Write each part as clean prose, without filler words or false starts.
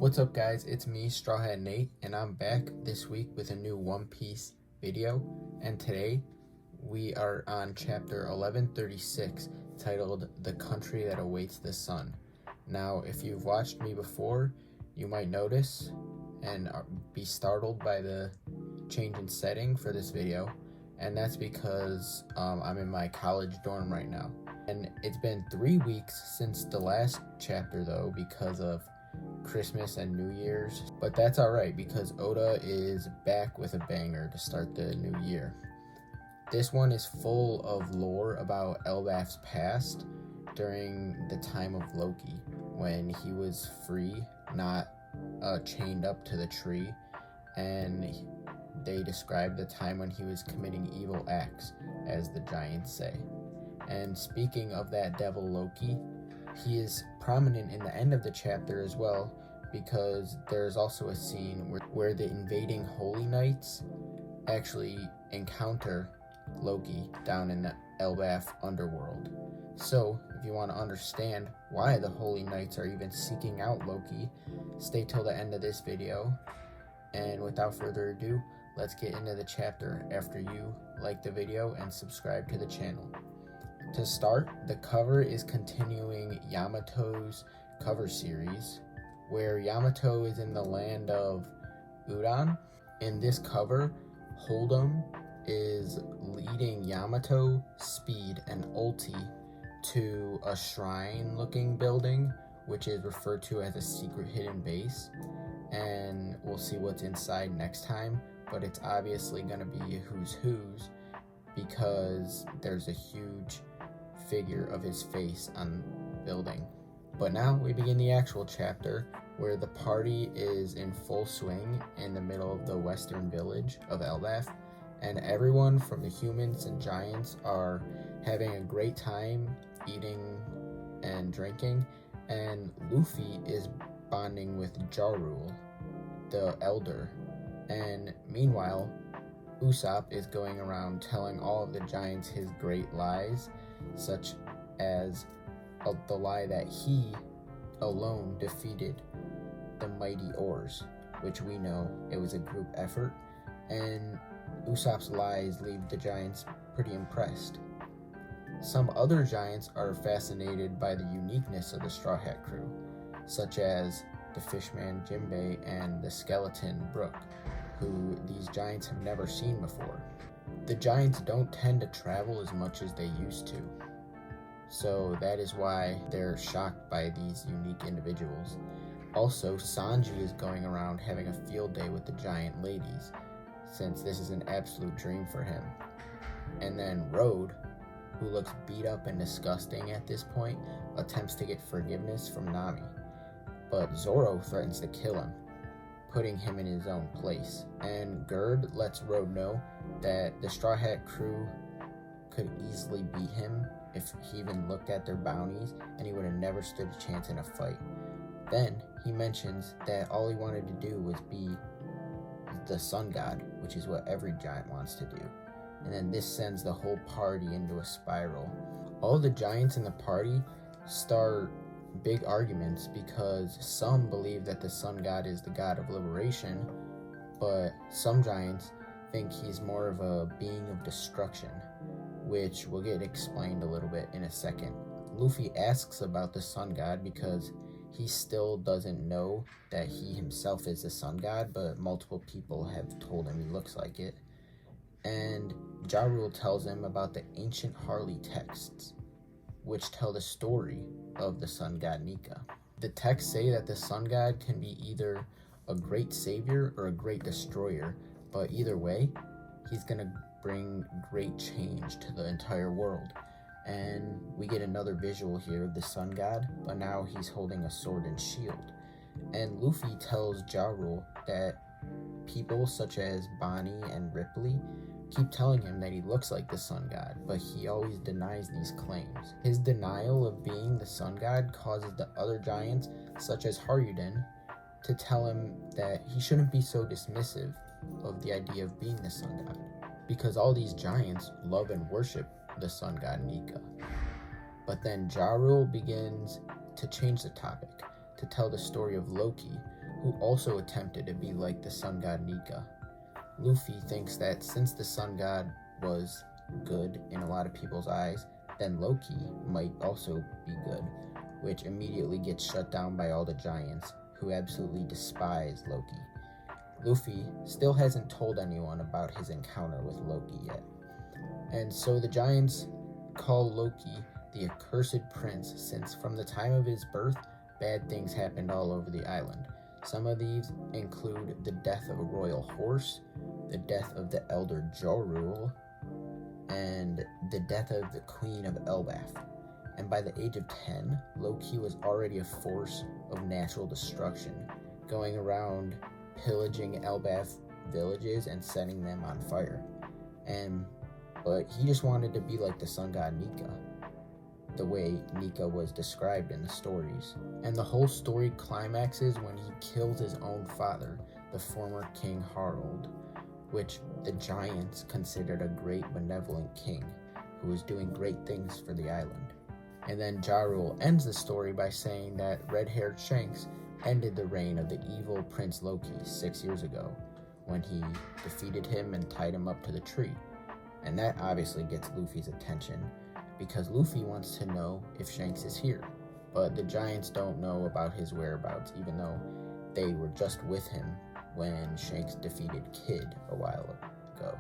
What's up guys, it's me, Straw Hat Nate, and I'm back this week with a new One Piece video, and today we are on chapter 1136, titled The Country That Awaits the Sun. Now, if you've watched me before, you might notice and be startled by the change in setting for this video, and that's because I'm in my college dorm right now. And it's been 3 weeks since the last chapter though, because of Christmas and New Year's, but that's alright because Oda is back with a banger to start the new year. This one is full of lore about Elbaf's past during the time of Loki, when he was free, not chained up to the tree, and they describe the time when he was committing evil acts, as the giants say. And speaking of that devil Loki, he is prominent in the end of the chapter as well, because there's also a scene where the invading Holy Knights actually encounter Loki down in the Elbaf underworld. So, if you want to understand why the Holy Knights are even seeking out Loki, stay till the end of this video. And without further ado, let's get into the chapter after you like the video and subscribe to the channel. To start, the cover is continuing Yamato's cover series, where Yamato is in the land of Udon. In this cover, Hold'em is leading Yamato, Speed, and Ulti to a shrine-looking building, which is referred to as a secret hidden base, and we'll see what's inside next time, but it's obviously going to be who's who's, because there's a huge figure of his face on the building. But now we begin the actual chapter, where the party is in full swing in the middle of the western village of Elbaf, and everyone from the humans and giants are having a great time eating and drinking, and Luffy is bonding with Jarul, the elder, and meanwhile Usopp is going around telling all of the giants his great lies, such as the lie that he alone defeated the mighty Oars, which we know it was a group effort, and Usopp's lies leave the giants pretty impressed. Some other giants are fascinated by the uniqueness of the Straw Hat crew, such as the Fishman Jinbei and the skeleton Brook, who these giants have never seen before. The giants don't tend to travel as much as they used to, so that is why they're shocked by these unique individuals. Also, Sanji is going around having a field day with the giant ladies, since this is an absolute dream for him. And then Road, who looks beat up and disgusting at this point, attempts to get forgiveness from Nami, but Zoro threatens to kill him, putting him in his own place. And Gerd lets Road know that the Straw Hat crew could easily beat him if he even looked at their bounties, and he would have never stood a chance in a fight. Then he mentions that all he wanted to do was be the sun god, which is what every giant wants to do. And then this sends the whole party into a spiral. All the giants in the party start big arguments because some believe that the sun god is the god of liberation, but some giants think he's more of a being of destruction, which will get explained a little bit in a second. Luffy asks about the sun god because he still doesn't know that he himself is the sun god, but multiple people have told him he looks like it. And Jarul tells him about the ancient Harley texts, which tell the story of the sun god Nika. The texts say that the sun god can be either a great savior or a great destroyer, but either way, he's gonna bring great change to the entire world. And we get another visual here of the sun god, but now he's holding a sword and shield. And Luffy tells Jarul that people such as Bonnie and Ripley keep telling him that he looks like the sun god, but he always denies these claims. His denial of being the sun god causes the other giants, such as Haruden, to tell him that he shouldn't be so dismissive of the idea of being the sun god, because all these giants love and worship the sun god Nika. But then Jarul begins to change the topic, to tell the story of Loki, who also attempted to be like the sun god Nika. Luffy thinks that since the sun god was good in a lot of people's eyes, then Loki might also be good, which immediately gets shut down by all the giants, who absolutely despise Loki. Luffy still hasn't told anyone about his encounter with Loki yet. And so the giants call Loki the accursed prince, since from the time of his birth, bad things happened all over the island. Some of these include the death of a royal horse, the death of the elder Jorul, and the death of the queen of Elbaf. And by the age of 10, Loki was already a force of natural destruction, going around pillaging Elbaf villages and setting them on fire. But he just wanted to be like the sun god Nika, the way Nika was described in the stories. And the whole story climaxes when he kills his own father, the former King Harald, which the giants considered a great benevolent king who was doing great things for the island. And then Jorul ends the story by saying that red-haired Shanks ended the reign of the evil Prince Loki 6 years ago, when he defeated him and tied him up to the tree. And that obviously gets Luffy's attention, because Luffy wants to know if Shanks is here, but the giants don't know about his whereabouts, even though they were just with him when Shanks defeated Kid a while ago.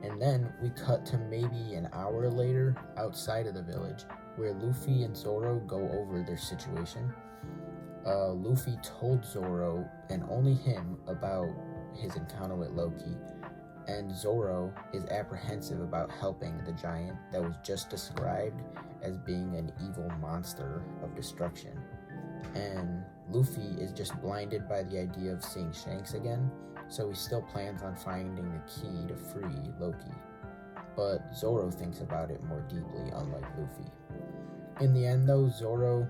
And then we cut to maybe an hour later outside of the village, where Luffy and Zoro go over their situation. Luffy told Zoro, and only him, about his encounter with Loki, and Zoro is apprehensive about helping the giant that was just described as being an evil monster of destruction. And Luffy is just blinded by the idea of seeing Shanks again, so he still plans on finding the key to free Loki. But Zoro thinks about it more deeply, unlike Luffy. In the end though, Zoro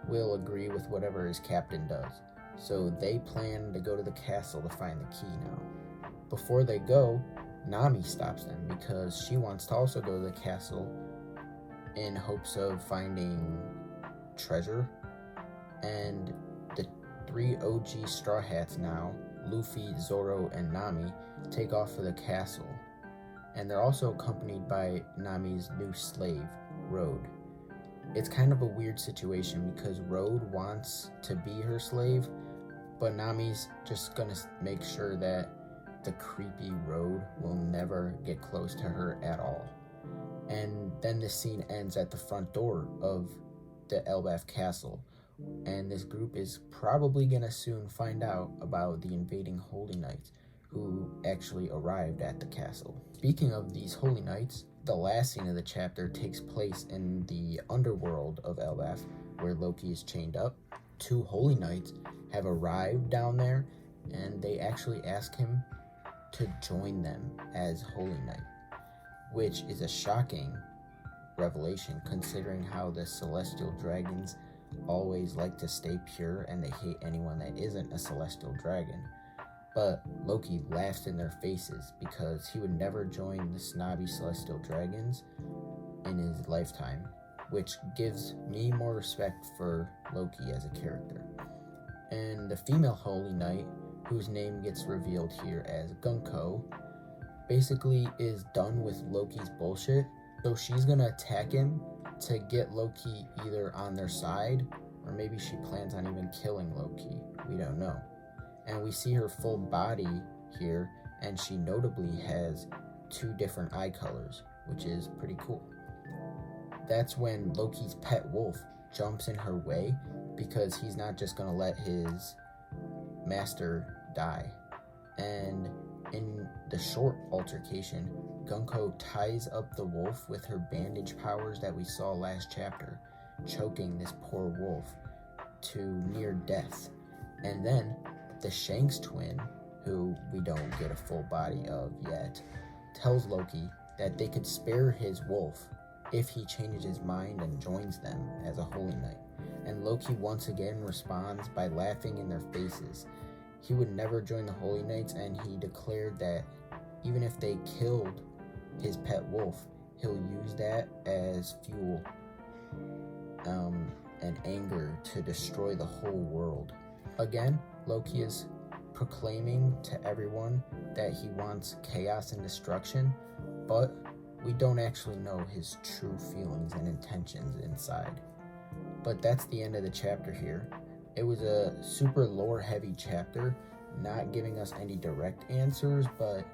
will agree with whatever his captain does, so they plan to go to the castle to find the key now. Before they go, Nami stops them because she wants to also go to the castle in hopes of finding treasure. And the 3 OG Straw Hats now, Luffy, Zoro, and Nami, take off for the castle. And they're also accompanied by Nami's new slave, Road. It's kind of a weird situation because Road wants to be her slave, but Nami's just gonna make sure that the creepy Road will never get close to her at all. And then the scene ends at the front door of the Elbaf castle, and this group is probably gonna soon find out about the invading Holy Knights who actually arrived at the castle. Speaking of these Holy Knights, the last scene of the chapter takes place in the underworld of Elbaf, where Loki is chained up. 2 Holy Knights have arrived down there, and they actually ask him to join them as Holy Knight, which is a shocking revelation considering how the celestial dragons always like to stay pure and they hate anyone that isn't a celestial dragon. But Loki laughs in their faces because he would never join the snobby celestial dragons in his lifetime, which gives me more respect for Loki as a character. And the female Holy Knight, whose name gets revealed here as Gunko, basically is done with Loki's bullshit, so she's gonna attack him to get Loki either on their side, or maybe she plans on even killing Loki, we don't know. And we see her full body here, and she notably has 2 different eye colors, which is pretty cool. That's when Loki's pet wolf jumps in her way, because he's not just gonna let his master die. And in the short altercation, Gunko ties up the wolf with her bandage powers that we saw last chapter, choking this poor wolf to near death. And then the Shanks twin, who we don't get a full body of yet, tells Loki that they could spare his wolf if he changes his mind and joins them as a Holy Knight. And Loki once again responds by laughing in their faces. He would never join the Holy Knights, and he declared that even if they killed his pet wolf, he'll use that as fuel and anger to destroy the whole world. Again, Loki is proclaiming to everyone that he wants chaos and destruction, but we don't actually know his true feelings and intentions inside. But that's the end of the chapter here. It was a super lore-heavy chapter, not giving us any direct answers, but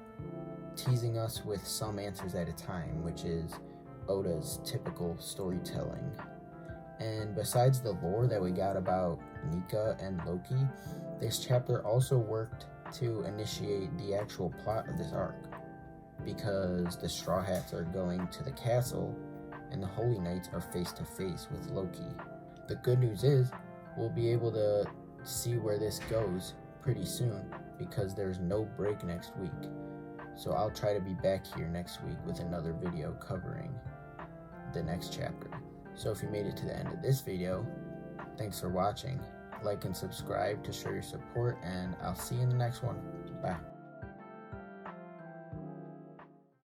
teasing us with some answers at a time, which is Oda's typical storytelling. And besides the lore that we got about Nika and Loki, this chapter also worked to initiate the actual plot of this arc, because the Straw Hats are going to the castle and the Holy Knights are face to face with Loki. The good news is we'll be able to see where this goes pretty soon, because there's no break next week. So I'll try to be back here next week with another video covering the next chapter. So if you made it to the end of this video, thanks for watching. Like and subscribe to show your support, and I'll see you in the next one. Bye.